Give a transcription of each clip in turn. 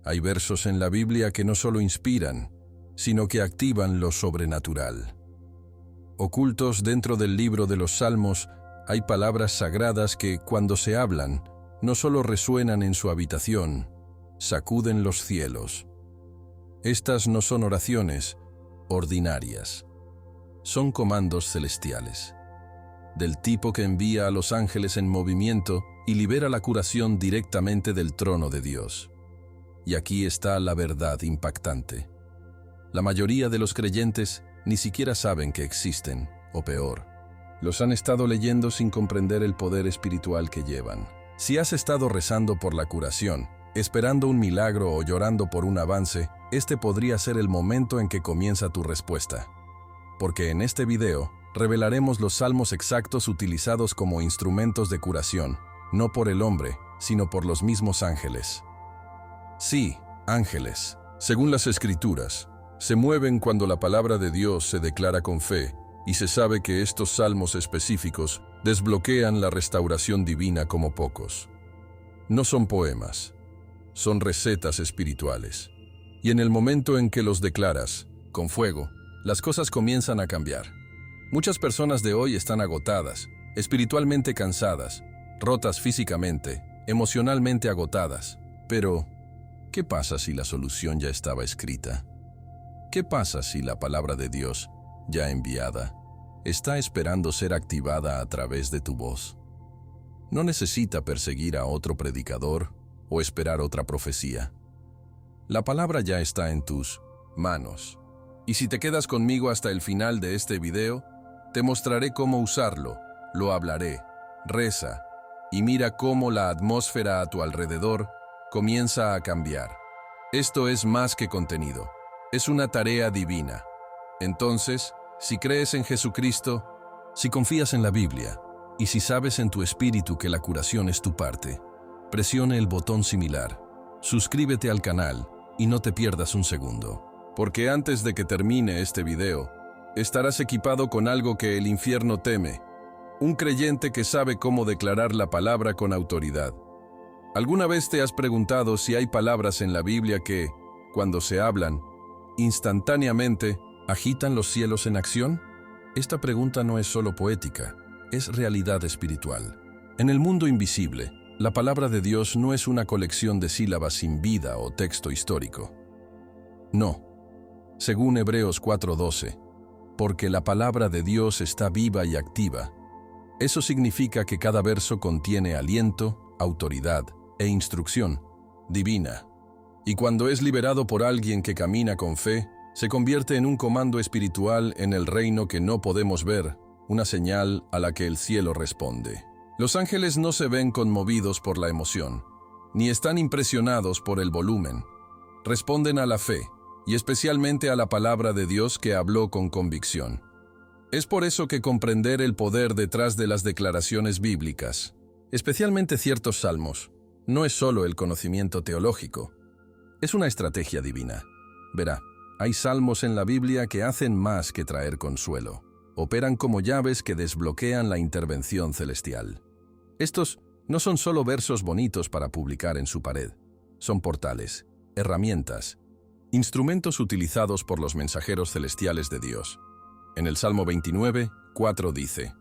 Hay versos en la Biblia que no solo inspiran, sino que activan lo sobrenatural. Ocultos dentro del libro de los Salmos, hay palabras sagradas que, cuando se hablan, no solo resuenan en su habitación, sacuden los cielos. Estas no son oraciones ordinarias, son comandos celestiales, del tipo que envía a los ángeles en movimiento y libera la curación directamente del trono de Dios. Y aquí está la verdad impactante. La mayoría de los creyentes ni siquiera saben que existen, o peor, los han estado leyendo sin comprender el poder espiritual que llevan. Si has estado rezando por la curación, esperando un milagro o llorando por un avance, este podría ser el momento en que comienza tu respuesta. Porque en este video, revelaremos los salmos exactos utilizados como instrumentos de curación, no por el hombre, sino por los mismos ángeles. Sí, ángeles, según las Escrituras, se mueven cuando la palabra de Dios se declara con fe, y se sabe que estos salmos específicos desbloquean la restauración divina como pocos. No son poemas, son recetas espirituales. Y en el momento en que los declaras, con fuego, las cosas comienzan a cambiar. Muchas personas de hoy están agotadas, espiritualmente cansadas, rotas físicamente, emocionalmente agotadas. Pero, ¿qué pasa si la solución ya estaba escrita? ¿Qué pasa si la palabra de Dios, ya enviada, está esperando ser activada a través de tu voz? No necesita perseguir a otro predicador o esperar otra profecía. La palabra ya está en tus manos. Y si te quedas conmigo hasta el final de este video, te mostraré cómo usarlo, lo hablaré, reza, y mira cómo la atmósfera a tu alrededor comienza a cambiar. Esto es más que contenido, es una tarea divina. Entonces, si crees en Jesucristo, si confías en la Biblia, y si sabes en tu espíritu que la curación es tu parte, presione el botón similar, suscríbete al canal y no te pierdas un segundo. Porque antes de que termine este video, estarás equipado con algo que el infierno teme, un creyente que sabe cómo declarar la palabra con autoridad. ¿Alguna vez te has preguntado si hay palabras en la Biblia que, cuando se hablan, instantáneamente agitan los cielos en acción? Esta pregunta no es solo poética, es realidad espiritual. En el mundo invisible, la palabra de Dios no es una colección de sílabas sin vida o texto histórico. No. Según Hebreos 4:12, porque la palabra de Dios está viva y activa. Eso significa que cada verso contiene aliento, autoridad e instrucción divina. Y cuando es liberado por alguien que camina con fe, se convierte en un comando espiritual en el reino que no podemos ver, una señal a la que el cielo responde. Los ángeles no se ven conmovidos por la emoción, ni están impresionados por el volumen. Responden a la fe, y especialmente a la palabra de Dios que habló con convicción. Es por eso que comprender el poder detrás de las declaraciones bíblicas, especialmente ciertos salmos, no es solo el conocimiento teológico, es una estrategia divina. Verá, hay salmos en la Biblia que hacen más que traer consuelo, operan como llaves que desbloquean la intervención celestial. Estos no son solo versos bonitos para publicar en su pared, son portales, herramientas, instrumentos utilizados por los mensajeros celestiales de Dios. En el Salmo 29:4 dice: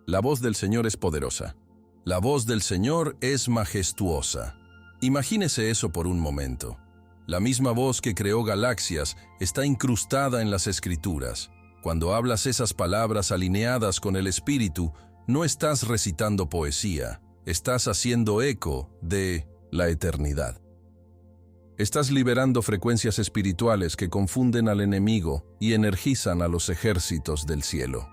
La voz del Señor es poderosa. La voz del Señor es majestuosa. Imagínese eso por un momento. La misma voz que creó galaxias está incrustada en las Escrituras. Cuando hablas esas palabras alineadas con el Espíritu, no estás recitando poesía, estás haciendo eco de la eternidad. Estás liberando frecuencias espirituales que confunden al enemigo y energizan a los ejércitos del cielo.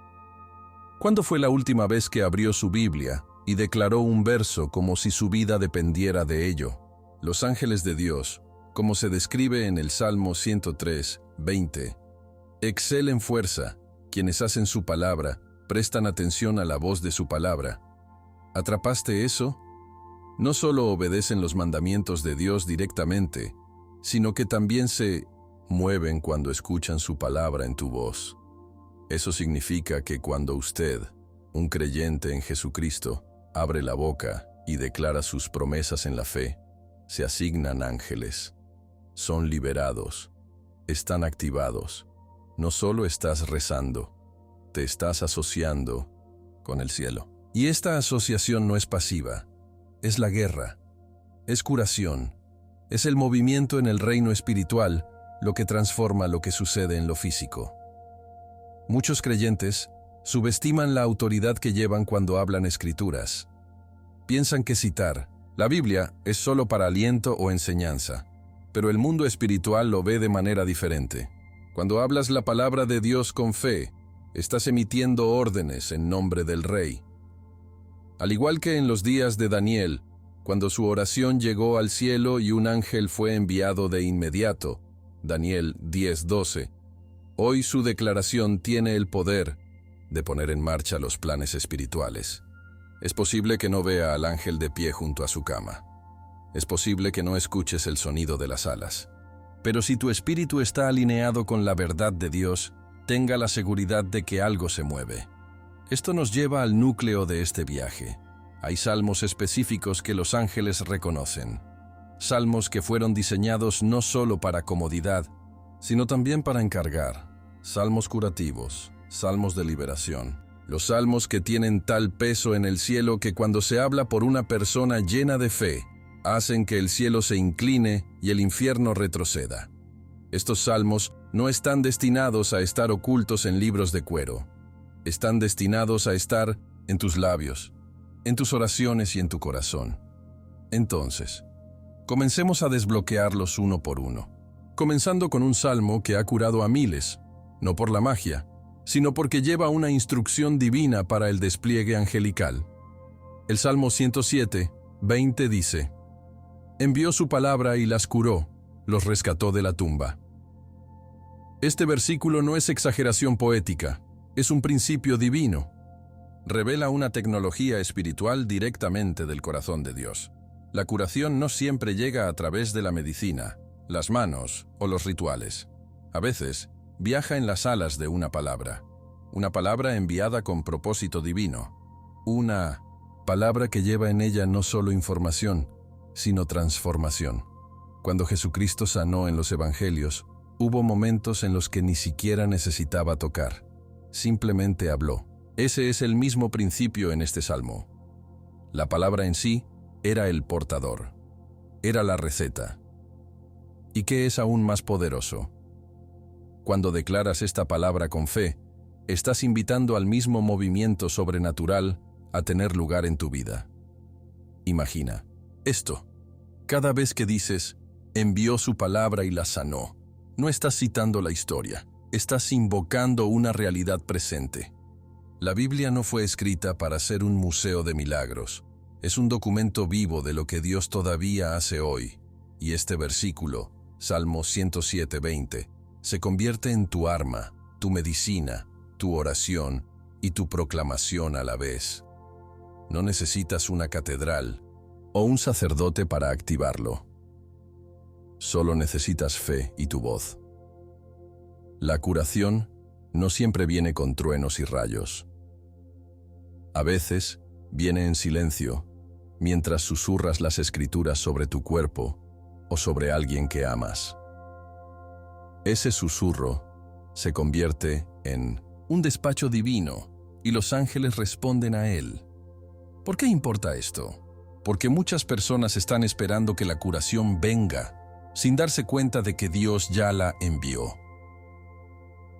¿Cuándo fue la última vez que abrió su Biblia y declaró un verso como si su vida dependiera de ello? Los ángeles de Dios, como se describe en el Salmo 103:20, excelen fuerza, quienes hacen su palabra, prestan atención a la voz de su palabra. ¿Atrapaste eso? No solo obedecen los mandamientos de Dios directamente, sino que también se mueven cuando escuchan su palabra en tu voz. Eso significa que cuando usted, un creyente en Jesucristo, abre la boca y declara sus promesas en la fe, se asignan ángeles. son liberados, están activados. No solo estás rezando, te estás asociando con el cielo. Y esta asociación no es pasiva, es la guerra, es curación, es el movimiento en el reino espiritual lo que transforma lo que sucede en lo físico. Muchos creyentes subestiman la autoridad que llevan cuando hablan escrituras. Piensan que citar la Biblia es solo para aliento o enseñanza, pero el mundo espiritual lo ve de manera diferente. Cuando hablas la palabra de Dios con fe, estás emitiendo órdenes en nombre del Rey. Al igual que en los días de Daniel, cuando su oración llegó al cielo y un ángel fue enviado de inmediato, Daniel 10:12, hoy su declaración tiene el poder de poner en marcha los planes espirituales. Es posible que no vea al ángel de pie junto a su cama. Es posible que no escuches el sonido de las alas. Pero si tu espíritu está alineado con la verdad de Dios, tenga la seguridad de que algo se mueve. Esto nos lleva al núcleo de este viaje. Hay salmos específicos que los ángeles reconocen. Salmos que fueron diseñados no solo para comodidad, sino también para encargar. Salmos curativos, salmos de liberación. Los salmos que tienen tal peso en el cielo que cuando se habla por una persona llena de fe, hacen que el cielo se incline y el infierno retroceda. Estos salmos no están destinados a estar ocultos en libros de cuero. Están destinados a estar en tus labios, en tus oraciones y en tu corazón. Entonces, comencemos a desbloquearlos uno por uno, comenzando con un salmo que ha curado a miles, no por la magia, sino porque lleva una instrucción divina para el despliegue angelical. El Salmo 107:20 dice: envió su palabra y las curó, los rescató de la tumba. Este versículo no es exageración poética, es un principio divino. Revela una tecnología espiritual directamente del corazón de Dios. La curación no siempre llega a través de la medicina, las manos o los rituales. A veces, viaja en las alas de una palabra enviada con propósito divino. Una palabra que lleva en ella no solo información, sino transformación. Cuando Jesucristo sanó en los evangelios, hubo momentos en los que ni siquiera necesitaba tocar. Simplemente habló. Ese es el mismo principio en este salmo. La palabra en sí era el portador. Era la receta. ¿Y qué es aún más poderoso? Cuando declaras esta palabra con fe, estás invitando al mismo movimiento sobrenatural a tener lugar en tu vida. Imagina esto. Cada vez que dices, envió su palabra y la sanó, no estás citando la historia, estás invocando una realidad presente. La Biblia no fue escrita para ser un museo de milagros. Es un documento vivo de lo que Dios todavía hace hoy. Y este versículo, Salmo 107:20, se convierte en tu arma, tu medicina, tu oración y tu proclamación a la vez. No necesitas una catedral o un sacerdote para activarlo. Solo necesitas fe y tu voz. La curación no siempre viene con truenos y rayos. A veces viene en silencio, mientras susurras las escrituras sobre tu cuerpo o sobre alguien que amas. Ese susurro se convierte en un despacho divino y los ángeles responden a él. ¿Por qué importa esto? Porque muchas personas están esperando que la curación venga, sin darse cuenta de que Dios ya la envió.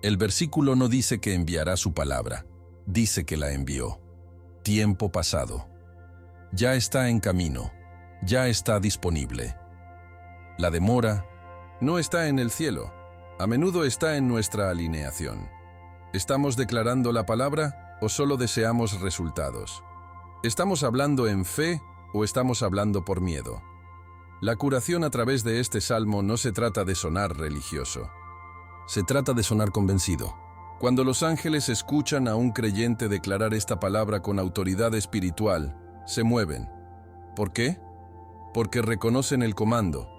El versículo no dice que enviará su palabra, dice que la envió. Tiempo pasado. Ya está en camino, ya está disponible. La demora no está en el cielo, a menudo está en nuestra alineación. ¿Estamos declarando la palabra o solo deseamos resultados? ¿Estamos hablando en fe o estamos hablando por miedo? La curación a través de este salmo no se trata de sonar religioso. Se trata de sonar convencido. Cuando los ángeles escuchan a un creyente declarar esta palabra con autoridad espiritual, se mueven. ¿Por qué? Porque reconocen el comando.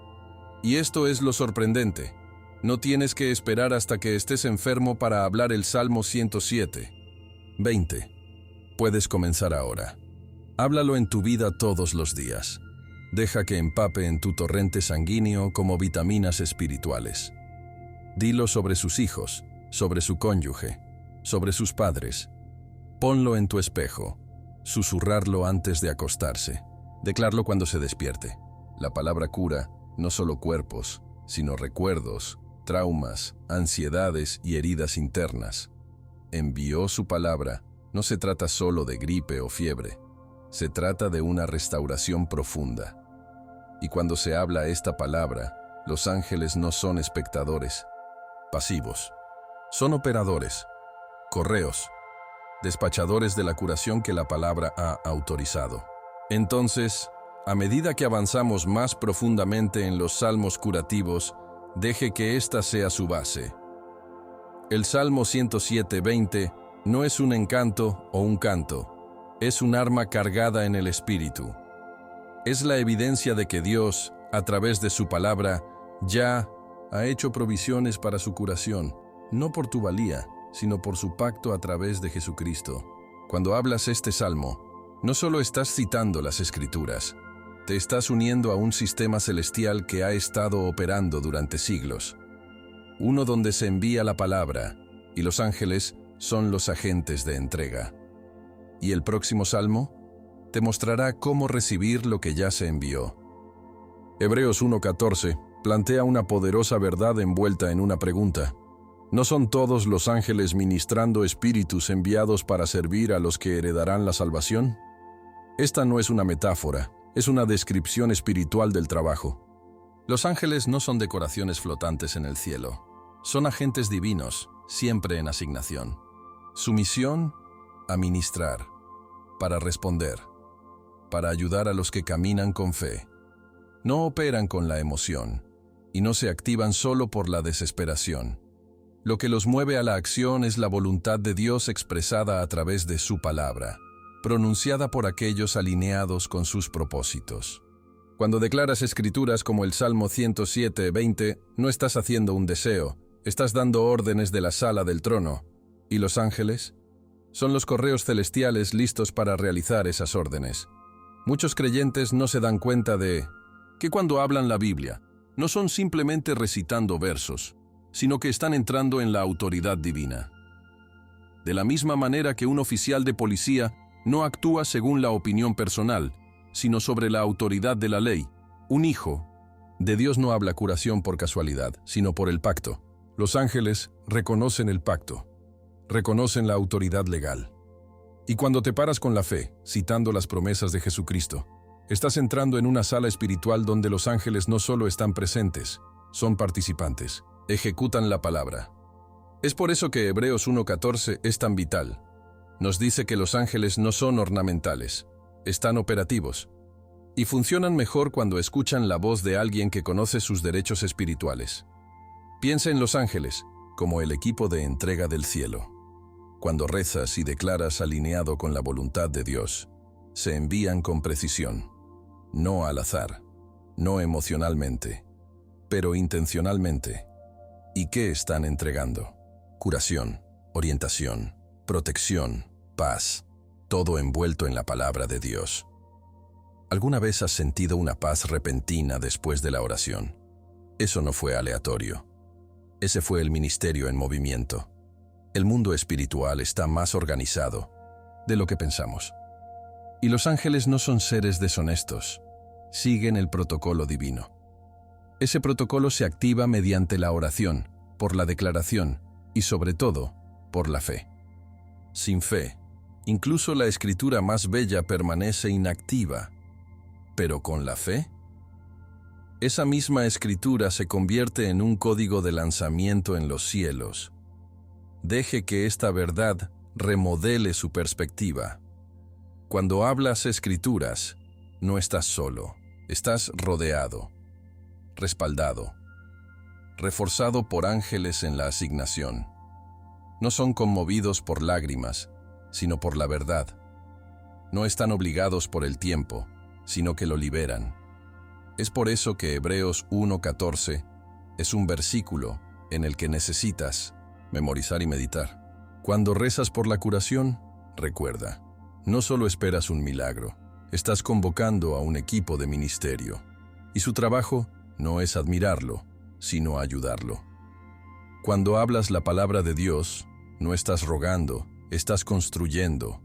Y esto es lo sorprendente. No tienes que esperar hasta que estés enfermo para hablar el Salmo 107:20. Puedes comenzar ahora. Háblalo en tu vida todos los días. Deja que empape en tu torrente sanguíneo como vitaminas espirituales. Dilo sobre sus hijos, sobre su cónyuge, sobre sus padres. Ponlo en tu espejo, susurrarlo antes de acostarse, declararlo cuando se despierte. La palabra cura no solo cuerpos, sino recuerdos, traumas, ansiedades y heridas internas. Envió su palabra. No se trata solo de gripe o fiebre, se trata de una restauración profunda. Y cuando se habla esta palabra, los ángeles no son espectadores pasivos, son operadores, correos, despachadores de la curación que la palabra ha autorizado. Entonces, a medida que avanzamos más profundamente en los salmos curativos, deje que esta sea su base. El Salmo 107:20 no es un encanto o un canto, es un arma cargada en el espíritu. Es la evidencia de que Dios, a través de su palabra, ya ha hecho provisiones para su curación, no por tu valía, sino por su pacto a través de Jesucristo. Cuando hablas este salmo, no solo estás citando las Escrituras, te estás uniendo a un sistema celestial que ha estado operando durante siglos. Uno donde se envía la palabra, y los ángeles son los agentes de entrega. Y el próximo salmo te mostrará cómo recibir lo que ya se envió. Hebreos 1:14 plantea una poderosa verdad envuelta en una pregunta. ¿No son todos los ángeles ministrando espíritus enviados para servir a los que heredarán la salvación? Esta no es una metáfora, es una descripción espiritual del trabajo. Los ángeles no son decoraciones flotantes en el cielo, son agentes divinos, siempre en asignación. Su misión, administrar, para responder, para ayudar a los que caminan con fe. No operan con la emoción, y no se activan solo por la desesperación. Lo que los mueve a la acción es la voluntad de Dios expresada a través de su palabra, pronunciada por aquellos alineados con sus propósitos. Cuando declaras escrituras como el Salmo 107:20, no estás haciendo un deseo, estás dando órdenes de la sala del trono. ¿Y los ángeles? Son los correos celestiales listos para realizar esas órdenes. Muchos creyentes no se dan cuenta de que cuando hablan la Biblia, no son simplemente recitando versos, sino que están entrando en la autoridad divina. De la misma manera que un oficial de policía no actúa según la opinión personal, sino sobre la autoridad de la ley, un hijo de Dios no habla curación por casualidad, sino por el pacto. Los ángeles reconocen el pacto, reconocen la autoridad legal. Y cuando te paras con la fe, citando las promesas de Jesucristo, estás entrando en una sala espiritual donde los ángeles no solo están presentes, son participantes, ejecutan la palabra. Es por eso que Hebreos 1:14 es tan vital. Nos dice que los ángeles no son ornamentales, están operativos, y funcionan mejor cuando escuchan la voz de alguien que conoce sus derechos espirituales. Piensa en los ángeles como el equipo de entrega del cielo. Cuando rezas y declaras alineado con la voluntad de Dios, se envían con precisión, no al azar, no emocionalmente, pero intencionalmente. ¿Y qué están entregando? Curación, orientación, protección, paz, todo envuelto en la palabra de Dios. ¿Alguna vez has sentido una paz repentina después de la oración? Eso no fue aleatorio. Ese fue el ministerio en movimiento. El mundo espiritual está más organizado de lo que pensamos. Y los ángeles no son seres deshonestos, siguen el protocolo divino. Ese protocolo se activa mediante la oración, por la declaración y sobre todo, por la fe. Sin fe, incluso la escritura más bella permanece inactiva. Pero con la fe, esa misma escritura se convierte en un código de lanzamiento en los cielos. Deje que esta verdad remodele su perspectiva. Cuando hablas escrituras, no estás solo, estás rodeado, respaldado, reforzado por ángeles en la asignación. No son conmovidos por lágrimas, sino por la verdad. No están obligados por el tiempo, sino que lo liberan. Es por eso que Hebreos 1:14 es un versículo en el que necesitas memorizar y meditar. Cuando rezas por la curación, recuerda, no solo esperas un milagro, Estás convocando a un equipo de ministerio, y su trabajo no es admirarlo, sino ayudarlo. Cuando hablas la palabra de Dios, no estás rogando, estás construyendo.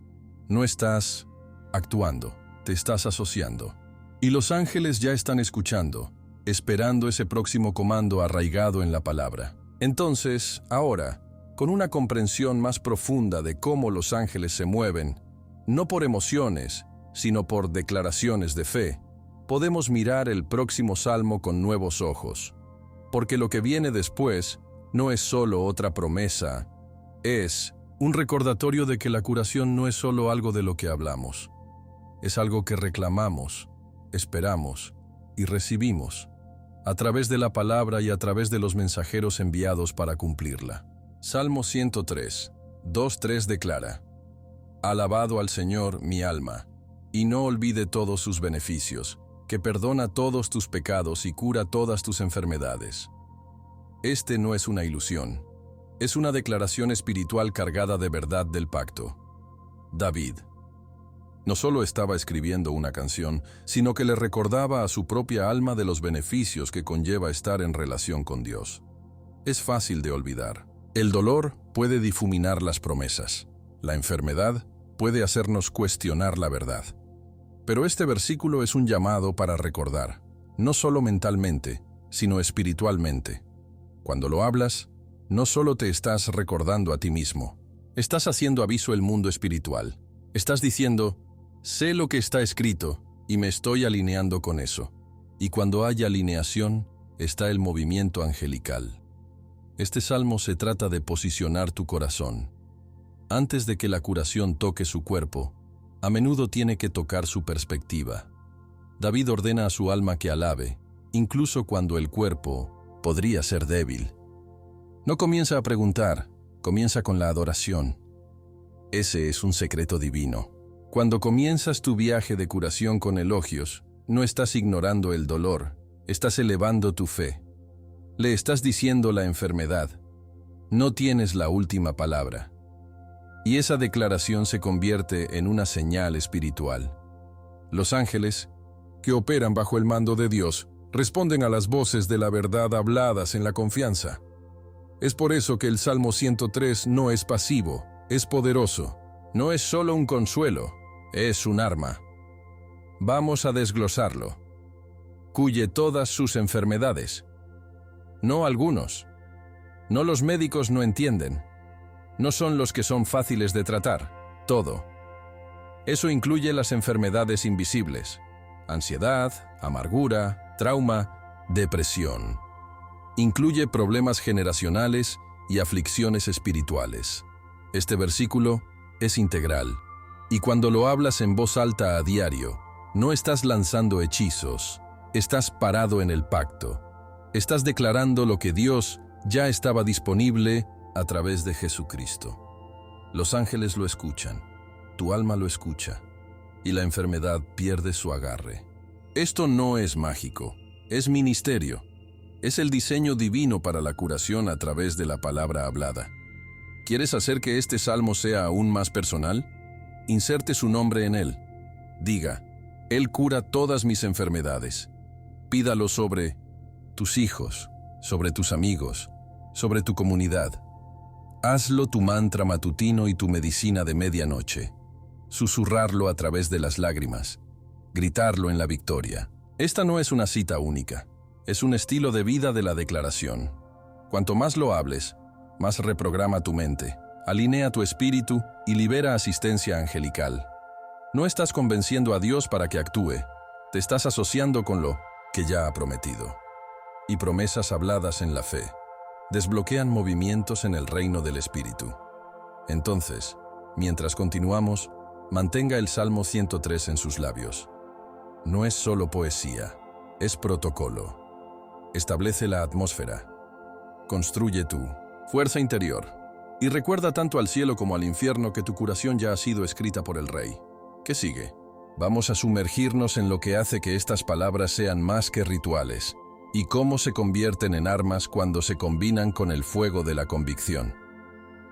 No estás actuando, te estás asociando. Y los ángeles ya están escuchando, esperando ese próximo comando arraigado en la palabra. Entonces, ahora, con una comprensión más profunda de cómo los ángeles se mueven, no por emociones, sino por declaraciones de fe, podemos mirar el próximo salmo con nuevos ojos. Porque lo que viene después no es solo otra promesa, es un recordatorio de que la curación no es solo algo de lo que hablamos, es algo que reclamamos, esperamos y recibimos, a través de la palabra y a través de los mensajeros enviados para cumplirla. Salmo 103, 2-3 declara: Alabado al Señor mi alma, y no olvide todos sus beneficios, que perdona todos tus pecados y cura todas tus enfermedades. Este no es una ilusión, es una declaración espiritual cargada de verdad del pacto. David no solo estaba escribiendo una canción, sino que le recordaba a su propia alma de los beneficios que conlleva estar en relación con Dios. Es fácil de olvidar. El dolor puede difuminar las promesas. La enfermedad puede hacernos cuestionar la verdad. Pero este versículo es un llamado para recordar, no solo mentalmente, sino espiritualmente. Cuando lo hablas, no solo te estás recordando a ti mismo, estás haciendo aviso al mundo espiritual. Estás diciendo: sé lo que está escrito y me estoy alineando con eso. Y cuando hay alineación, está el movimiento angelical. Este salmo se trata de posicionar tu corazón. Antes de que la curación toque su cuerpo, a menudo tiene que tocar su perspectiva. David ordena a su alma que alabe, incluso cuando el cuerpo podría ser débil. No comienza a preguntar, comienza con la adoración. Ese es un secreto divino. Cuando comienzas tu viaje de curación con elogios, no estás ignorando el dolor, estás elevando tu fe. Le estás diciendo a la enfermedad: no tienes la última palabra. Y esa declaración se convierte en una señal espiritual. Los ángeles, que operan bajo el mando de Dios, responden a las voces de la verdad habladas en la confianza. Es por eso que el Salmo 103 no es pasivo, es poderoso. No es solo un consuelo, es un arma. Vamos a desglosarlo. Cuye todas sus enfermedades. No algunos. No los médicos no entienden. No son los que son fáciles de tratar. Todo. Eso incluye las enfermedades invisibles: ansiedad, amargura, trauma, depresión. Incluye problemas generacionales y aflicciones espirituales. Este versículo es integral, y cuando lo hablas en voz alta a diario, no estás lanzando hechizos, estás parado en el pacto. Estás declarando lo que Dios ya estaba disponible a través de Jesucristo. Los ángeles lo escuchan, tu alma lo escucha, y la enfermedad pierde su agarre. Esto no es mágico, es ministerio. Es el diseño divino para la curación a través de la palabra hablada. ¿Quieres hacer que este salmo sea aún más personal? Inserte su nombre en él. Diga: Él cura todas mis enfermedades. Pídalo sobre tus hijos, sobre tus amigos, sobre tu comunidad. Hazlo tu mantra matutino y tu medicina de medianoche. Susurrarlo a través de las lágrimas. Gritarlo en la victoria. Esta no es una cita única. Es un estilo de vida de la declaración. Cuanto más lo hables, más reprograma tu mente, alinea tu espíritu y libera asistencia angelical. No estás convenciendo a Dios para que actúe, te estás asociando con lo que ya ha prometido. Y promesas habladas en la fe desbloquean movimientos en el reino del Espíritu. Entonces, mientras continuamos, mantenga el Salmo 103 en sus labios. No es solo poesía, es protocolo. Establece la atmósfera. Construye tu fuerza interior. Y recuerda tanto al cielo como al infierno que tu curación ya ha sido escrita por el Rey. ¿Qué sigue? Vamos a sumergirnos en lo que hace que estas palabras sean más que rituales y cómo se convierten en armas cuando se combinan con el fuego de la convicción.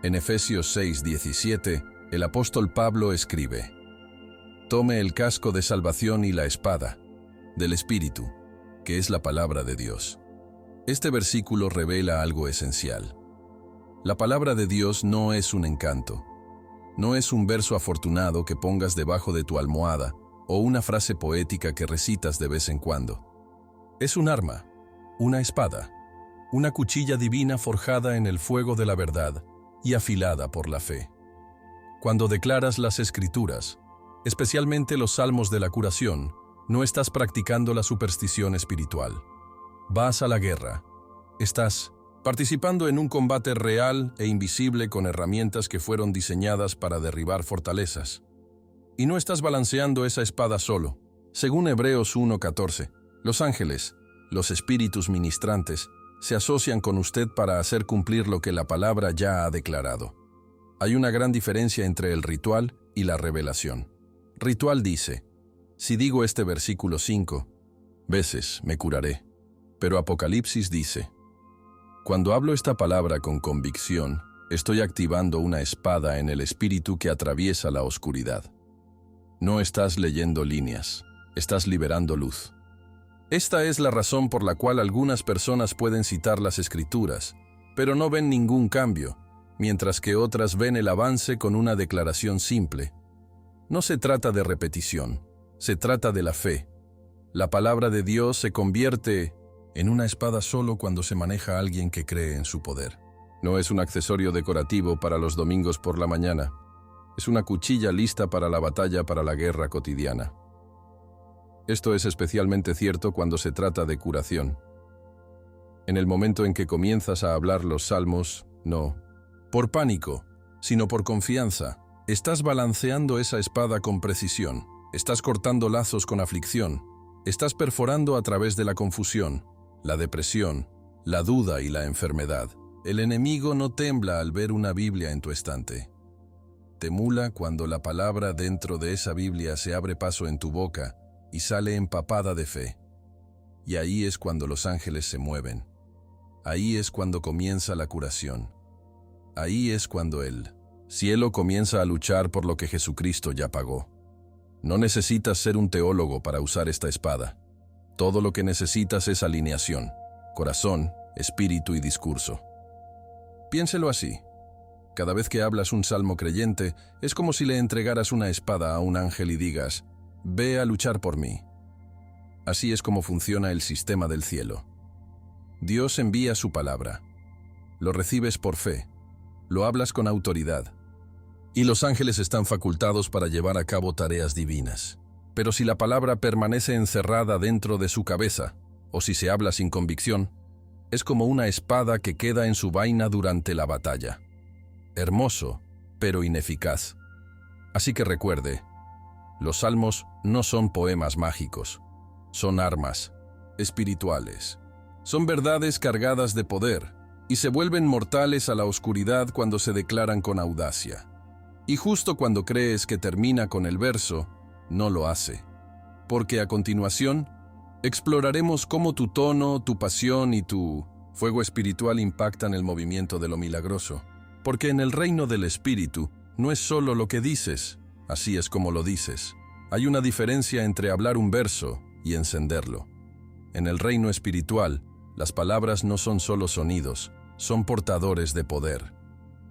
En Efesios 6:17, el apóstol Pablo escribe: Tome el casco de salvación y la espada del Espíritu, que es la palabra de Dios. Este versículo revela algo esencial. La palabra de Dios no es un encanto. No es un verso afortunado que pongas debajo de tu almohada o una frase poética que recitas de vez en cuando. Es un arma, una espada, una cuchilla divina forjada en el fuego de la verdad y afilada por la fe. Cuando declaras las Escrituras, especialmente los salmos de la curación, no estás practicando la superstición espiritual. Vas a la guerra. Estás participando en un combate real e invisible con herramientas que fueron diseñadas para derribar fortalezas. Y no estás balanceando esa espada solo. Según Hebreos 1:14, los ángeles, los espíritus ministrantes, se asocian con usted para hacer cumplir lo que la palabra ya ha declarado. Hay una gran diferencia entre el ritual y la revelación. Ritual dice, si digo este versículo 5 veces, me curaré. Pero Apocalipsis dice, cuando hablo esta palabra con convicción, estoy activando una espada en el espíritu que atraviesa la oscuridad. No estás leyendo líneas, estás liberando luz. Esta es la razón por la cual algunas personas pueden citar las Escrituras, pero no ven ningún cambio, mientras que otras ven el avance con una declaración simple. No se trata de repetición, se trata de la fe. La palabra de Dios se convierte en una espada solo cuando se maneja a alguien que cree en su poder. No es un accesorio decorativo para los domingos por la mañana. Es una cuchilla lista para la batalla, para la guerra cotidiana. Esto es especialmente cierto cuando se trata de curación. En el momento en que comienzas a hablar los salmos, no por pánico, sino por confianza, estás balanceando esa espada con precisión, estás cortando lazos con aflicción, estás perforando a través de la confusión, la depresión, la duda y la enfermedad. El enemigo no tembla al ver una Biblia en tu estante. Temula cuando la palabra dentro de esa Biblia se abre paso en tu boca y sale empapada de fe. Y ahí es cuando los ángeles se mueven. Ahí es cuando comienza la curación. Ahí es cuando el cielo comienza a luchar por lo que Jesucristo ya pagó. No necesitas ser un teólogo para usar esta espada. Todo lo que necesitas es alineación, corazón, espíritu y discurso. Piénselo así. Cada vez que hablas un salmo creyente, es como si le entregaras una espada a un ángel y digas, «Ve a luchar por mí». Así es como funciona el sistema del cielo. Dios envía su palabra. Lo recibes por fe. Lo hablas con autoridad. Y los ángeles están facultados para llevar a cabo tareas divinas. Pero si la palabra permanece encerrada dentro de su cabeza, o si se habla sin convicción, es como una espada que queda en su vaina durante la batalla. Hermoso, pero ineficaz. Así que recuerde, los salmos no son poemas mágicos, son armas espirituales. Son verdades cargadas de poder y se vuelven mortales a la oscuridad cuando se declaran con audacia. Y justo cuando crees que termina con el verso, no lo hace. Porque a continuación, exploraremos cómo tu tono, tu pasión y tu fuego espiritual impactan el movimiento de lo milagroso. Porque en el reino del Espíritu no es solo lo que dices, así es como lo dices. Hay una diferencia entre hablar un verso y encenderlo. En el reino espiritual, las palabras no son solo sonidos, son portadores de poder.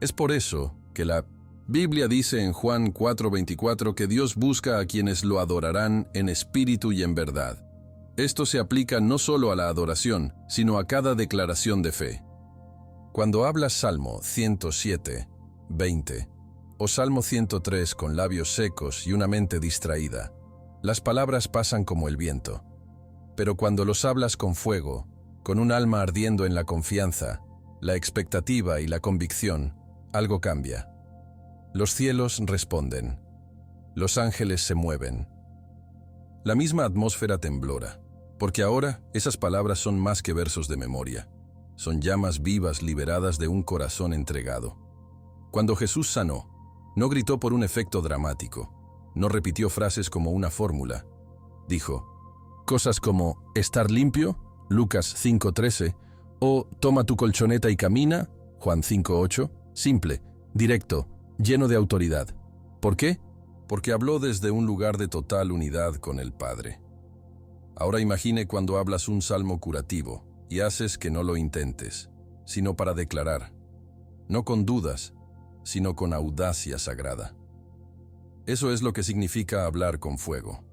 Es por eso que la Biblia dice en Juan 4:24 que Dios busca a quienes lo adorarán en espíritu y en verdad. Esto se aplica no solo a la adoración, sino a cada declaración de fe. Cuando hablas Salmo 107:20 o Salmo 103 con labios secos y una mente distraída, las palabras pasan como el viento. Pero cuando los hablas con fuego, con un alma ardiendo en la confianza, la expectativa y la convicción, algo cambia. Los cielos responden. Los ángeles se mueven. La misma atmósfera temblora, porque ahora esas palabras son más que versos de memoria. Son llamas vivas liberadas de un corazón entregado. Cuando Jesús sanó, no gritó por un efecto dramático, no repitió frases como una fórmula. Dijo cosas como «estar limpio», Lucas 5:13, o «toma tu colchoneta y camina», Juan 5:8, simple, directo, lleno de autoridad. ¿Por qué? porque habló desde un lugar de total unidad con el Padre. Ahora imagine cuando hablas un salmo curativo y haces que no lo intentes, sino para declarar, no con dudas, sino con audacia sagrada. Eso es lo que significa hablar con fuego.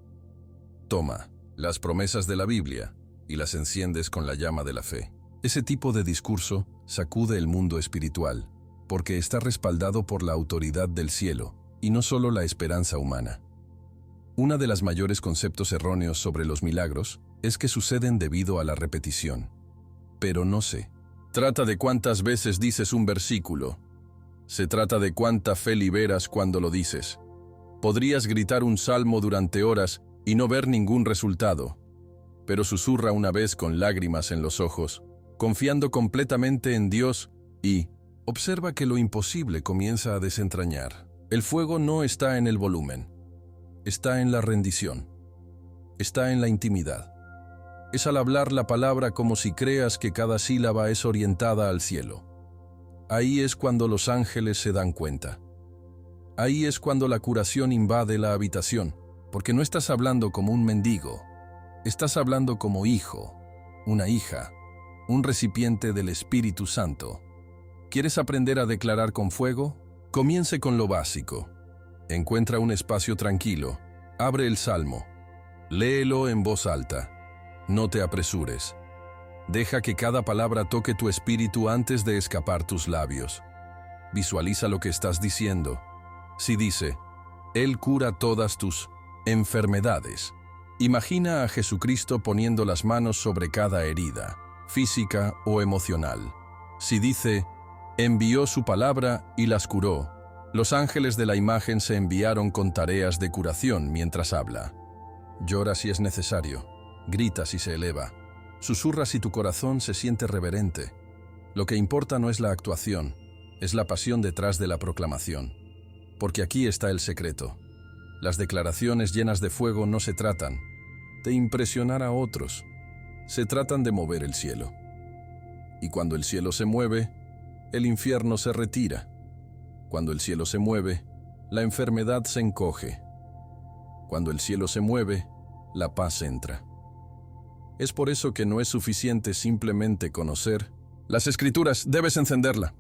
Toma las promesas de la Biblia y las enciendes con la llama de la fe. Ese tipo de discurso sacude el mundo espiritual, porque está respaldado por la autoridad del cielo y no solo la esperanza humana. Uno de los mayores conceptos erróneos sobre los milagros es que suceden debido a la repetición. Pero no se trata de cuántas veces dices un versículo. Se trata de cuánta fe liberas cuando lo dices. Podrías gritar un salmo durante horas y no ver ningún resultado, pero susurra una vez con lágrimas en los ojos, confiando completamente en Dios y observa que lo imposible comienza a desentrañar. El fuego no está en el volumen, está en la rendición, está en la intimidad. Es al hablar la palabra como si creas que cada sílaba es orientada al cielo. Ahí es cuando los ángeles se dan cuenta. Ahí es cuando la curación invade la habitación, porque no estás hablando como un mendigo, estás hablando como hijo, una hija, un recipiente del Espíritu Santo. ¿Quieres aprender a declarar con fuego? Comience con lo básico. Encuentra un espacio tranquilo, abre el salmo, léelo en voz alta. No te apresures. Deja que cada palabra toque tu espíritu antes de escapar tus labios. Visualiza lo que estás diciendo. Si dice, Él cura todas tus enfermedades, imagina a Jesucristo poniendo las manos sobre cada herida, física o emocional. Si dice, envió su palabra y las curó, los ángeles de la imagen se enviaron con tareas de curación mientras habla. Llora si es necesario, grita si se eleva, susurra si tu corazón se siente reverente. Lo que importa no es la actuación, es la pasión detrás de la proclamación. Porque aquí está el secreto. Las declaraciones llenas de fuego no se tratan de impresionar a otros, se tratan de mover el cielo. Y cuando el cielo se mueve, el infierno se retira. Cuando el cielo se mueve, la enfermedad se encoge. Cuando el cielo se mueve, la paz entra. Es por eso que no es suficiente simplemente conocer las Escrituras, debes encenderla.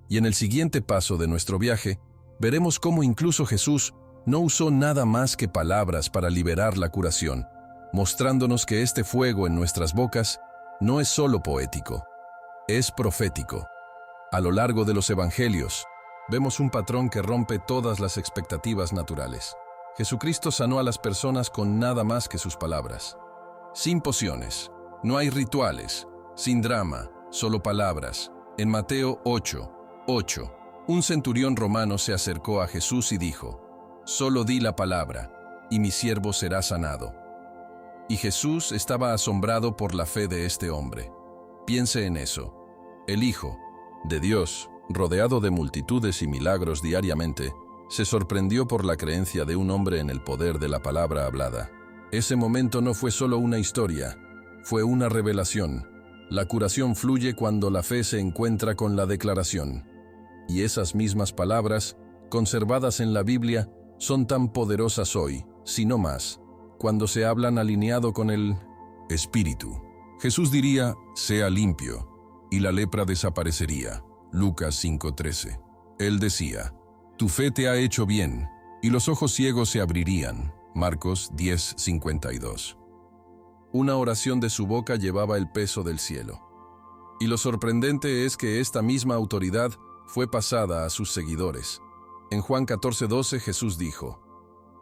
Y en el siguiente paso de nuestro viaje, veremos cómo incluso Jesús no usó nada más que palabras para liberar la curación, mostrándonos que este fuego en nuestras bocas no es solo poético, es profético. A lo largo de los evangelios, vemos un patrón que rompe todas las expectativas naturales. Jesucristo sanó a las personas con nada más que sus palabras. Sin pociones, no hay rituales, sin drama, solo palabras. En Mateo 8:8, un centurión romano se acercó a Jesús y dijo, «Solo di la palabra, y mi siervo será sanado». Y Jesús estaba asombrado por la fe de este hombre. Piense en eso. El Hijo de Dios, rodeado de multitudes y milagros diariamente, se sorprendió por la creencia de un hombre en el poder de la palabra hablada. Ese momento no fue solo una historia, fue una revelación. La curación fluye cuando la fe se encuentra con la declaración. Y esas mismas palabras, conservadas en la Biblia, son tan poderosas hoy, si no más, cuando se hablan alineado con el Espíritu. Jesús diría, sea limpio, y la lepra desaparecería. Lucas 5:13. Él decía, tu fe te ha hecho bien, y los ojos ciegos se abrirían. Marcos 10:52. Una oración de su boca llevaba el peso del cielo. Y lo sorprendente es que esta misma autoridad fue pasada a sus seguidores. En Juan 14:12 Jesús dijo,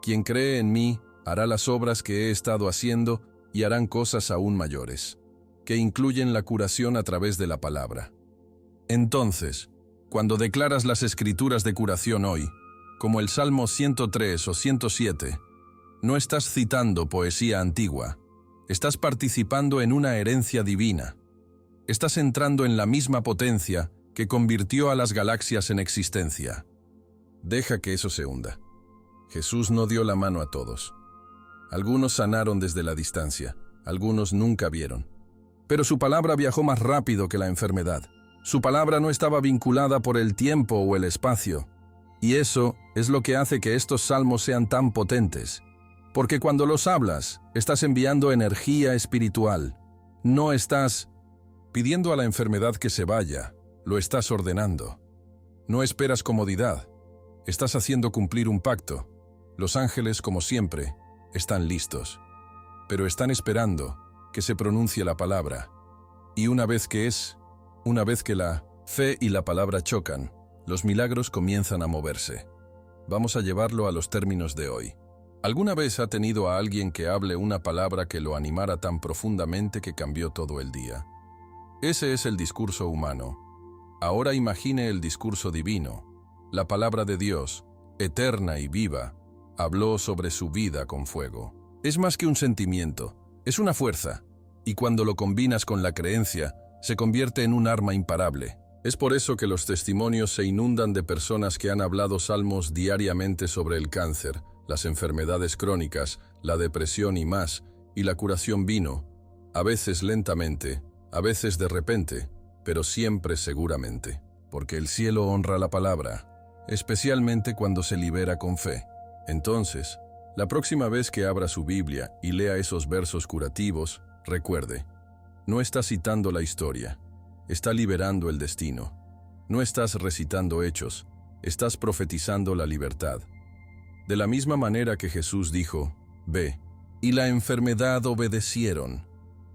quien cree en mí hará las obras que he estado haciendo y harán cosas aún mayores, que incluyen la curación a través de la palabra. Entonces, cuando declaras las escrituras de curación hoy, como el Salmo 103 o 107, no estás citando poesía antigua, estás participando en una herencia divina. Estás entrando en la misma potencia que convirtió a las galaxias en existencia. Deja que eso se hunda. Jesús no dio la mano a todos. Algunos sanaron desde la distancia, algunos nunca vieron. Pero su palabra viajó más rápido que la enfermedad. Su palabra no estaba vinculada por el tiempo o el espacio. Y eso es lo que hace que estos salmos sean tan potentes. Porque cuando los hablas, estás enviando energía espiritual. No estás pidiendo a la enfermedad que se vaya, lo estás ordenando. No esperas comodidad, estás haciendo cumplir un pacto. Los ángeles, como siempre, están listos, pero están esperando que se pronuncie la palabra. Y una vez que la fe y la palabra chocan, los milagros comienzan a moverse. Vamos a llevarlo a los términos de hoy. ¿Alguna vez ha tenido a alguien que hable una palabra que lo animara tan profundamente que cambió todo el día? Ese es el discurso humano. Ahora imagine el discurso divino. La palabra de Dios, eterna y viva, habló sobre su vida con fuego. Es más que un sentimiento, es una fuerza, y cuando lo combinas con la creencia, se convierte en un arma imparable. Es por eso que los testimonios se inundan de personas que han hablado salmos diariamente sobre el cáncer, las enfermedades crónicas, la depresión y más, y la curación vino, a veces lentamente, a veces de repente, pero siempre seguramente, porque el cielo honra la palabra, especialmente cuando se libera con fe. Entonces, la próxima vez que abra su Biblia y lea esos versos curativos, recuerde, no está citando la historia, está liberando el destino. No estás recitando hechos, estás profetizando la libertad. De la misma manera que Jesús dijo, ve, y la enfermedad obedecieron.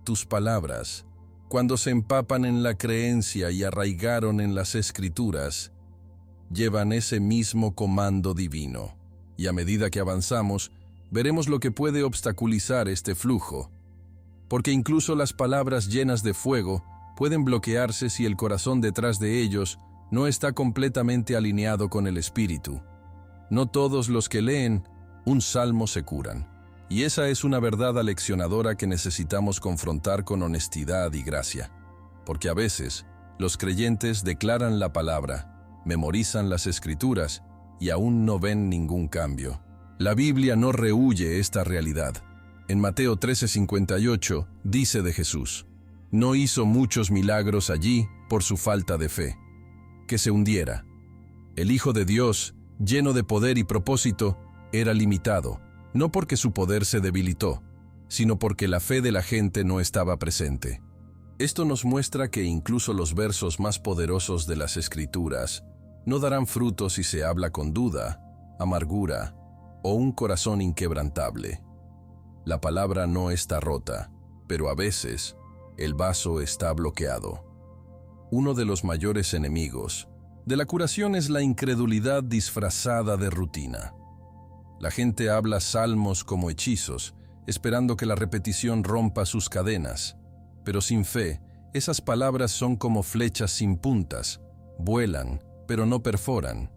Tus palabras, cuando se empapan en la creencia y arraigaron en las Escrituras, llevan ese mismo comando divino. Y a medida que avanzamos, veremos lo que puede obstaculizar este flujo. Porque incluso las palabras llenas de fuego pueden bloquearse si el corazón detrás de ellos no está completamente alineado con el Espíritu. No todos los que leen un salmo se curan. Y esa es una verdad aleccionadora que necesitamos confrontar con honestidad y gracia. Porque a veces, los creyentes declaran la palabra, memorizan las Escrituras y aún no ven ningún cambio. La Biblia no rehúye esta realidad. En Mateo 13:58 dice de Jesús, no hizo muchos milagros allí por su falta de fe, que se hundiera. El Hijo de Dios, lleno de poder y propósito, era limitado, no porque su poder se debilitó, sino porque la fe de la gente no estaba presente. Esto nos muestra que incluso los versos más poderosos de las Escrituras no darán fruto si se habla con duda, amargura o un corazón inquebrantable. La palabra no está rota, pero a veces el vaso está bloqueado. Uno de los mayores enemigos de la curación es la incredulidad disfrazada de rutina. La gente habla salmos como hechizos, esperando que la repetición rompa sus cadenas, pero sin fe, esas palabras son como flechas sin puntas, vuelan, pero no perforan.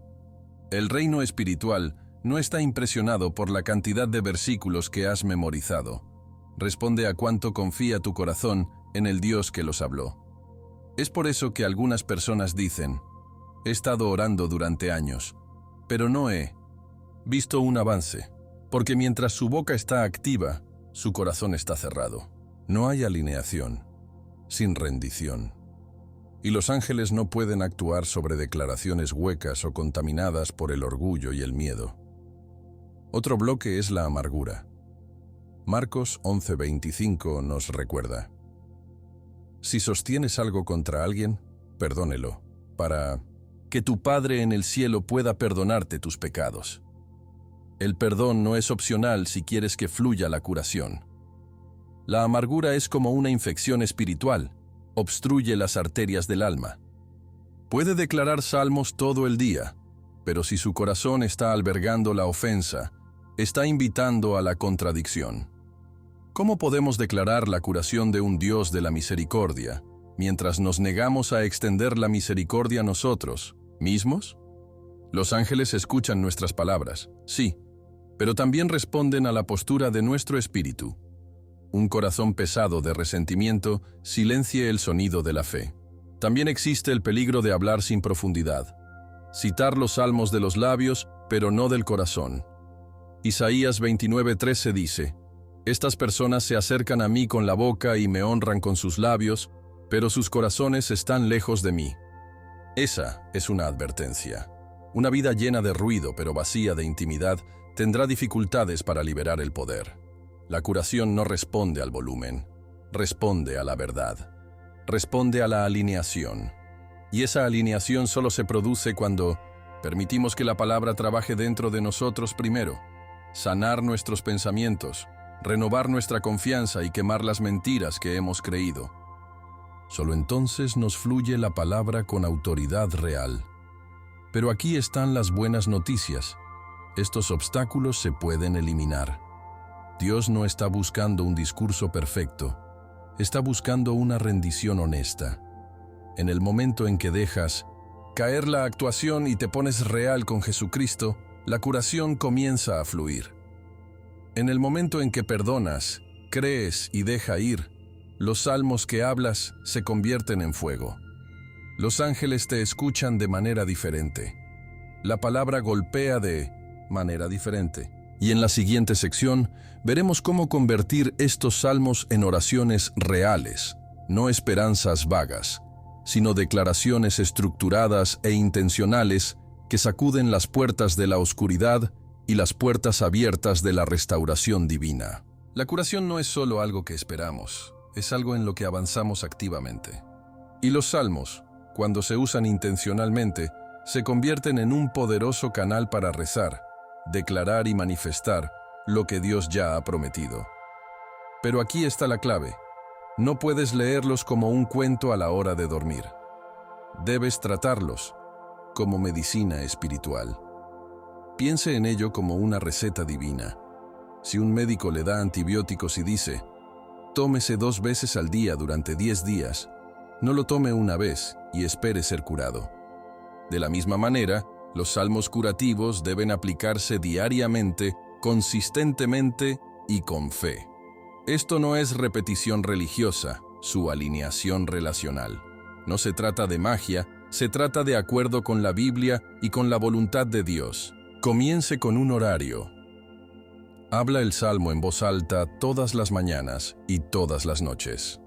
El reino espiritual no está impresionado por la cantidad de versículos que has memorizado. Responde a cuánto confía tu corazón en el Dios que los habló. Es por eso que algunas personas dicen, he estado orando durante años, pero no he visto un avance, porque mientras su boca está activa, su corazón está cerrado. No hay alineación, sin rendición. Y los ángeles no pueden actuar sobre declaraciones huecas o contaminadas por el orgullo y el miedo. Otro bloque es la amargura. Marcos 11:25 nos recuerda: si sostienes algo contra alguien, perdónelo, para que tu Padre en el cielo pueda perdonarte tus pecados. El perdón no es opcional si quieres que fluya la curación. La amargura es como una infección espiritual, obstruye las arterias del alma. Puede declarar salmos todo el día, pero si su corazón está albergando la ofensa, está invitando a la contradicción. ¿Cómo podemos declarar la curación de un Dios de la misericordia, mientras nos negamos a extender la misericordia a nosotros mismos? Los ángeles escuchan nuestras palabras, sí, pero también responden a la postura de nuestro espíritu. Un corazón pesado de resentimiento silencia el sonido de la fe. También existe el peligro de hablar sin profundidad. Citar los salmos de los labios, pero no del corazón. Isaías 29:13 dice, estas personas se acercan a mí con la boca y me honran con sus labios, pero sus corazones están lejos de mí. Esa es una advertencia. Una vida llena de ruido pero vacía de intimidad tendrá dificultades para liberar el poder. La curación no responde al volumen, responde a la verdad, responde a la alineación. Y esa alineación solo se produce cuando permitimos que la palabra trabaje dentro de nosotros primero, sanar nuestros pensamientos, renovar nuestra confianza y quemar las mentiras que hemos creído. Solo entonces nos fluye la palabra con autoridad real. Pero aquí están las buenas noticias. Estos obstáculos se pueden eliminar. Dios no está buscando un discurso perfecto, está buscando una rendición honesta. En el momento en que dejas caer la actuación y te pones real con Jesucristo, la curación comienza a fluir. En el momento en que perdonas, crees y deja ir, los salmos que hablas se convierten en fuego. Los ángeles te escuchan de manera diferente. La palabra golpea de manera diferente. Y en la siguiente sección veremos cómo convertir estos salmos en oraciones reales, no esperanzas vagas, sino declaraciones estructuradas e intencionales que sacuden las puertas de la oscuridad y las puertas abiertas de la restauración divina. La curación no es solo algo que esperamos, es algo en lo que avanzamos activamente. Y los salmos, cuando se usan intencionalmente, se convierten en un poderoso canal para rezar, declarar y manifestar lo que Dios ya ha prometido. Pero aquí está la clave. No puedes leerlos como un cuento a la hora de dormir. Debes tratarlos como medicina espiritual. Piense en ello como una receta divina. Si un médico le da antibióticos y dice, tómese 2 veces al día durante 10 días, no lo tome una vez y espere ser curado. De la misma manera, los salmos curativos deben aplicarse diariamente, consistentemente y con fe. Esto no es repetición religiosa, su alineación relacional. No se trata de magia, se trata de acuerdo con la Biblia y con la voluntad de Dios. Comience con un horario. Habla el salmo en voz alta todas las mañanas y todas las noches.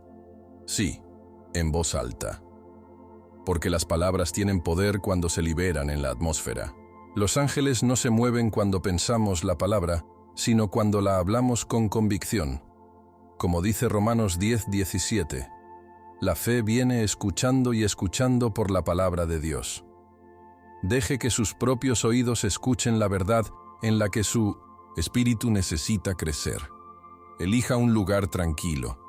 Sí, en voz alta. Porque las palabras tienen poder cuando se liberan en la atmósfera. Los ángeles no se mueven cuando pensamos la palabra, sino cuando la hablamos con convicción. Como dice Romanos 10:17, la fe viene escuchando y escuchando por la palabra de Dios. Deje que sus propios oídos escuchen la verdad en la que su espíritu necesita crecer. Elija un lugar tranquilo.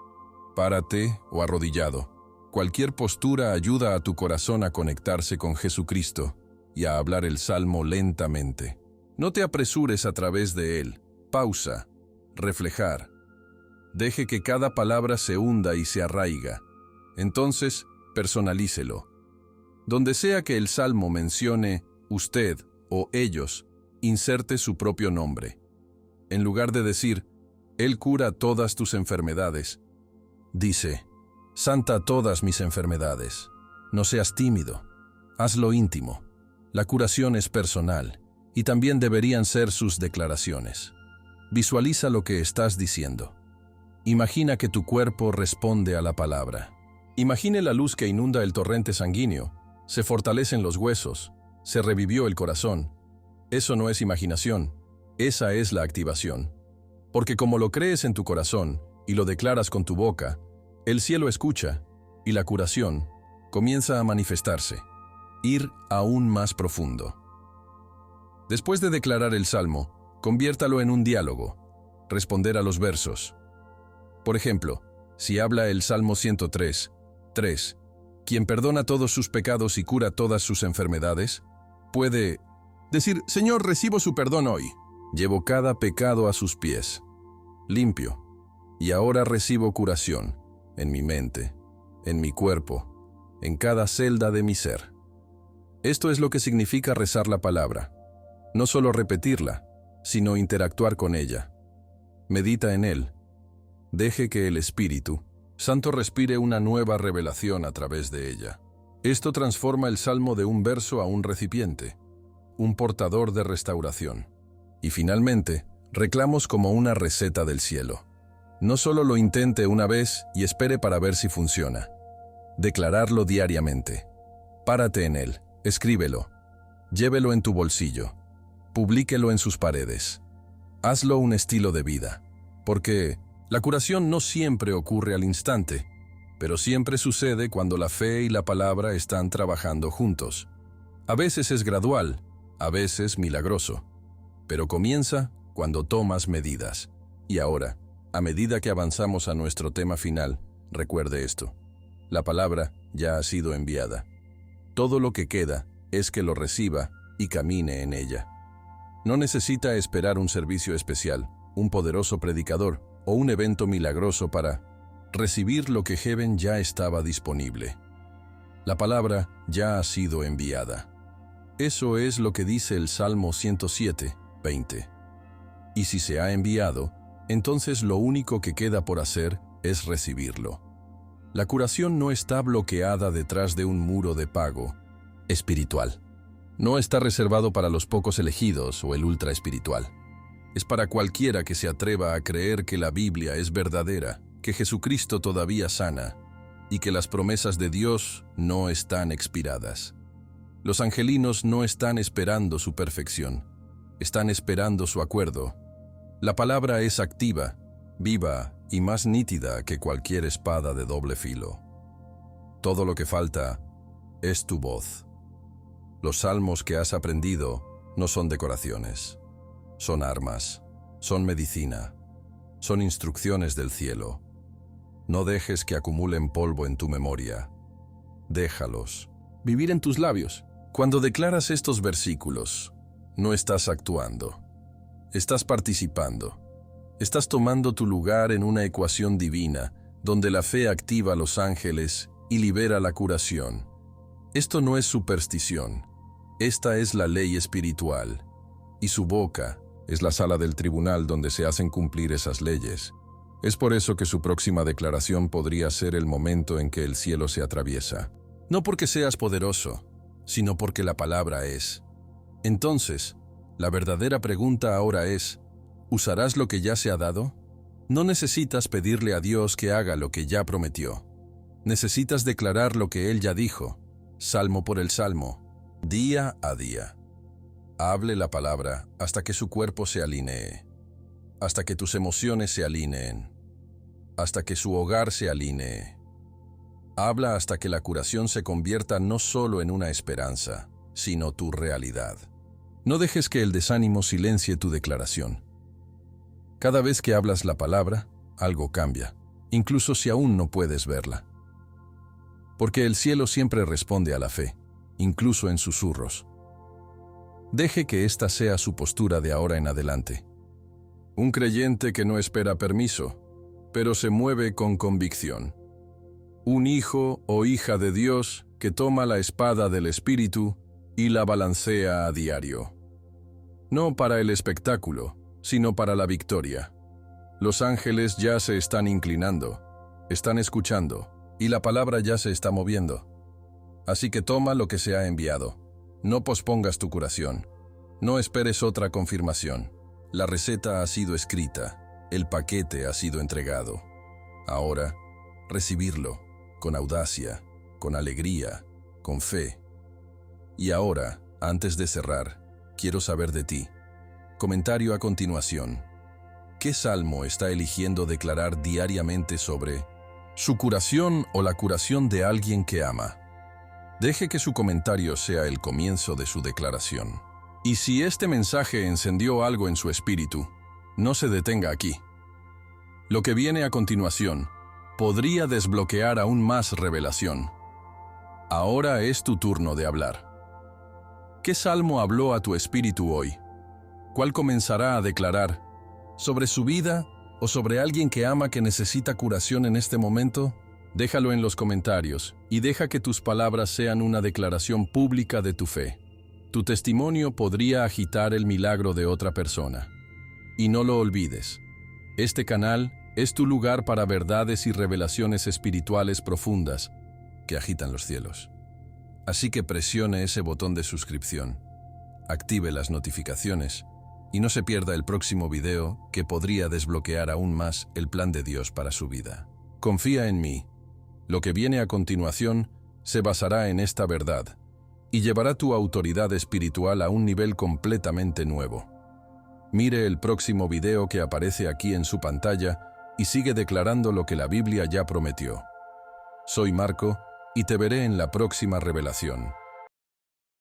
Párate o arrodillado. Cualquier postura ayuda a tu corazón a conectarse con Jesucristo y a hablar el salmo lentamente. No te apresures a través de él. Pausa. Reflejar. Deje que cada palabra se hunda y se arraiga. Entonces, personalícelo. Donde sea que el salmo mencione usted o ellos, inserte su propio nombre. En lugar de decir, Él cura todas tus enfermedades, dice, Santa todas mis enfermedades. No seas tímido. Hazlo íntimo. La curación es personal, y también deberían ser sus declaraciones. Visualiza lo que estás diciendo. Imagina que tu cuerpo responde a la palabra. Imagine la luz que inunda el torrente sanguíneo. Se fortalecen los huesos. Se revivió el corazón. Eso no es imaginación. Esa es la activación. Porque como lo crees en tu corazón y lo declaras con tu boca, el cielo escucha y la curación comienza a manifestarse. Ir aún más profundo. Después de declarar el salmo, conviértalo en un diálogo. Responder a los versos. Por ejemplo, si habla el Salmo 103:3, quien perdona todos sus pecados y cura todas sus enfermedades, puede decir, Señor, recibo su perdón hoy. Llevo cada pecado a sus pies. Limpio. Y ahora recibo curación, en mi mente, en mi cuerpo, en cada celda de mi ser. Esto es lo que significa rezar la palabra. No solo repetirla, sino interactuar con ella. Medita en él. Deje que el Espíritu Santo respire una nueva revelación a través de ella. Esto transforma el salmo de un verso a un recipiente, un portador de restauración. Y finalmente, reclamos como una receta del cielo. No solo lo intente una vez y espere para ver si funciona. Declararlo diariamente. Párate en él, escríbelo. Llévelo en tu bolsillo. Publíquelo en sus paredes. Hazlo un estilo de vida. Porque la curación no siempre ocurre al instante, pero siempre sucede cuando la fe y la palabra están trabajando juntos. A veces es gradual, a veces milagroso, pero comienza cuando tomas medidas. Y ahora, a medida que avanzamos a nuestro tema final, recuerde esto: la palabra ya ha sido enviada. Todo lo que queda es que lo reciba y camine en ella. No necesita esperar un servicio especial, un poderoso predicador o un evento milagroso para recibir lo que Heaven ya estaba disponible. La palabra ya ha sido enviada. Eso es lo que dice el Salmo 107, 20. Y si se ha enviado, entonces lo único que queda por hacer es recibirlo. La curación no está bloqueada detrás de un muro de pago espiritual. No está reservado para los pocos elegidos o el ultra espiritual. Es para cualquiera que se atreva a creer que la Biblia es verdadera, que Jesucristo todavía sana y que las promesas de Dios no están expiradas. Los angelinos no están esperando su perfección, están esperando su acuerdo. La palabra es activa, viva y más nítida que cualquier espada de doble filo. Todo lo que falta es tu voz. Los salmos que has aprendido no son decoraciones, son armas, son medicina, son instrucciones del cielo. No dejes que acumulen polvo en tu memoria. Déjalos vivir en tus labios. Cuando declaras estos versículos, no estás actuando. Estás participando. Estás tomando tu lugar en una ecuación divina, donde la fe activa a los ángeles y libera la curación. Esto no es superstición. Esta es la ley espiritual. Y su boca es la sala del tribunal donde se hacen cumplir esas leyes. Es por eso que su próxima declaración podría ser el momento en que el cielo se atraviesa. No porque seas poderoso, sino porque la palabra es. Entonces, la verdadera pregunta ahora es: ¿usarás lo que ya se ha dado? No necesitas pedirle a Dios que haga lo que ya prometió. Necesitas declarar lo que Él ya dijo, salmo por el salmo, día a día. Hable la palabra hasta que su cuerpo se alinee, hasta que tus emociones se alineen, hasta que su hogar se alinee. Habla hasta que la curación se convierta no solo en una esperanza, sino tu realidad. No dejes que el desánimo silencie tu declaración. Cada vez que hablas la palabra, algo cambia, incluso si aún no puedes verla. Porque el cielo siempre responde a la fe, incluso en susurros. Deje que esta sea su postura de ahora en adelante. Un creyente que no espera permiso, pero se mueve con convicción. Un hijo o hija de Dios que toma la espada del Espíritu y la balancea a diario. No para el espectáculo, sino para la victoria. Los ángeles ya se están inclinando, están escuchando, y la palabra ya se está moviendo. Así que toma lo que se ha enviado. No pospongas tu curación. No esperes otra confirmación. La receta ha sido escrita, el paquete ha sido entregado. Ahora, recibirlo, con audacia, con alegría, con fe. Y ahora, antes de cerrar, quiero saber de ti. Comentario a continuación. ¿Qué salmo está eligiendo declarar diariamente sobre su curación o la curación de alguien que ama? Deje que su comentario sea el comienzo de su declaración. Y si este mensaje encendió algo en su espíritu, no se detenga aquí. Lo que viene a continuación podría desbloquear aún más revelación. Ahora es tu turno de hablar. ¿Qué salmo habló a tu espíritu hoy? ¿Cuál comenzará a declarar? ¿Sobre su vida o sobre alguien que ama que necesita curación en este momento? Déjalo en los comentarios y deja que tus palabras sean una declaración pública de tu fe. Tu testimonio podría agitar el milagro de otra persona. Y no lo olvides, este canal es tu lugar para verdades y revelaciones espirituales profundas que agitan los cielos. Así que presione ese botón de suscripción, active las notificaciones y no se pierda el próximo video que podría desbloquear aún más el plan de Dios para su vida. Confía en mí. Lo que viene a continuación se basará en esta verdad. y llevará tu autoridad espiritual a un nivel completamente nuevo. Mire el próximo video que aparece aquí en su pantalla y sigue declarando lo que la Biblia ya prometió. Soy Marco y te veré en la próxima revelación.